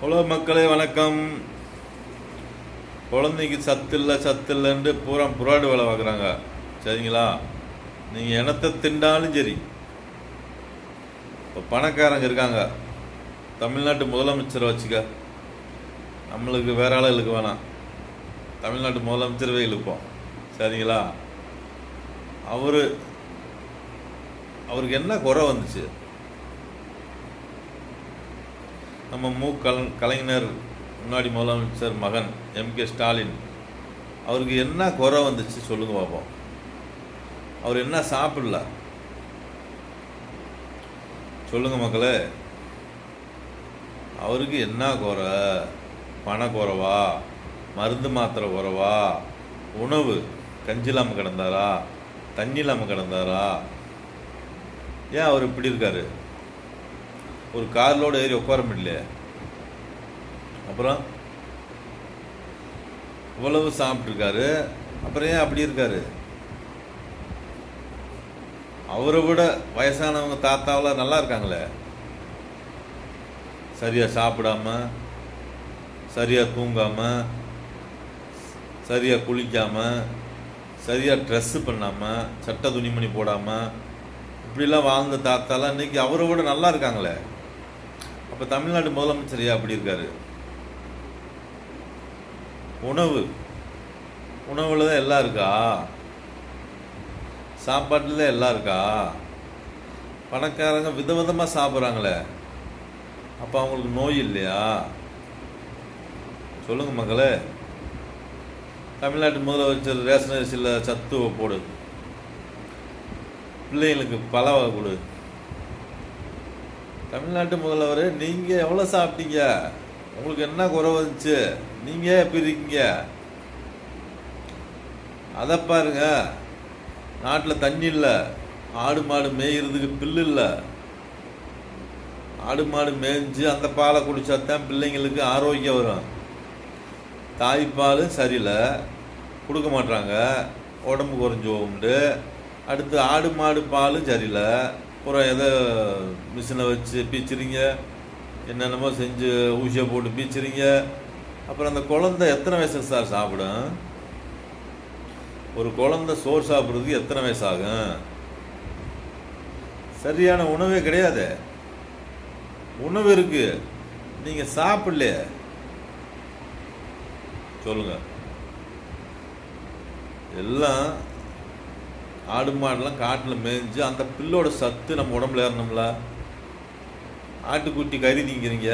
Hello மக்களே வணக்கம். குழந்தைக்கு சத்து இல்லைன்ட்டு பூரா புறாடு வேலை பார்க்குறாங்க. சரிங்களா? நீங்கள் இனத்தை திண்டாலும் சரி. இப்போ பணக்காரங்க இருக்காங்க, தமிழ்நாட்டு முதலமைச்சரை வச்சுக்க, நம்மளுக்கு வேற ஆளுகளுக்கு வேணாம், தமிழ்நாட்டு முதலமைச்சரவே இழுப்போம். சரிங்களா? அவருக்கு என்ன குறை வந்துச்சு? நம்ம கலைஞர் முன்னாடி முதலமைச்சர் மகன் MK ஸ்டாலின், அவருக்கு என்ன குறை வந்துச்சு சொல்லுங்க பார்ப்போம். அவர் என்ன சாப்பிடல சொல்லுங்க மக்களே. அவருக்கு என்ன குறை? பண குறைவா? மருந்து மாத்திரை குறைவா? உணவு கஞ்சி இல்லாமல் கிடந்தாரா? தண்ணி இல்லாமல் கிடந்தாரா? ஏன் அவர் இப்படி இருக்காரு? ஒரு கார்லோடு ஏறி உட்கார முடியலையே. அப்புறம் இவ்வளவு சாப்பிட்ருக்காரு, அப்புறம் ஏன் அப்படி இருக்காரு? அவரை விட வயசானவங்க தாத்தாவில் நல்லா இருக்காங்களே. சரியாக சாப்பிடாம, சரியாக தூங்காமல், சரியாக குளிக்காமல், சரியாக ட்ரெஸ்ஸு பண்ணாமல், சட்டை துணிமணி போடாமல், இப்படிலாம் வாழ்ந்த தாத்தாலாம் இன்றைக்கி அவரை விட நல்லா இருக்காங்களே. அப்போ தமிழ்நாடு முதலமைச்சர் ஏன் அப்படி இருக்காரு? உணவில் தான் எல்லாம் இருக்கா? சாப்பாட்டில் தான் எல்லாம் இருக்கா? பணக்காரங்க விதவிதமாக சாப்பிட்றாங்களே, அப்போ அவங்களுக்கு நோய் இல்லையா? சொல்லுங்க மக்களே. தமிழ்நாட்டு முதலமைச்சர் ரேஷன் அரிசியில் சத்து போடு, பிள்ளைங்களுக்கு பழவை கொடு. தமிழ்நாட்டு முதல்வர், நீங்கள் எவ்வளோ சாப்பிட்டீங்க? உங்களுக்கு என்ன குறை வந்துச்சு? நீங்கள் எப்படி இருக்கீங்க? அதை பாருங்க. நாட்டில் தண்ணி இல்லை, ஆடு மாடு மேய்கிறதுக்கு பில்லு இல்லை. ஆடு மாடு மேய்ஞ்சி அந்த பாலை குடித்தாத்தான் பிள்ளைங்களுக்கு ஆரோக்கியம் வரும். தாய்ப்பாலும் சரியில்லை, கொடுக்க மாட்டாங்க, உடம்பு குறைஞ்சி போகும்ண்டு. அடுத்து ஆடு மாடு பாலும் சரியில்லை, அப்புறம் எதை மிஷினை வச்சு பீச்சுறீங்க, என்னென்னமோ செஞ்சு ஊசியை போட்டு பீச்சுறீங்க. அப்புறம் அந்த குழந்தை எத்தனை வயசுக்கு சார் சாப்பிடும்? ஒரு குழந்தை சோறு சாப்பிட்றதுக்கு எத்தனை வயசு ஆகும்? சரியான உணவே கிடையாது. உணவு இருக்கு, நீங்கள் சாப்பிடலையே. சொல்லுங்க. எல்லாம் ஆடு மாடெல்லாம் காட்டில் மேய்ஞ்சு அந்த பில்லோட சத்து நம்ம உடம்புல ஏறணும்ல. ஆட்டுக்குட்டி கறி திங்கிறீங்க,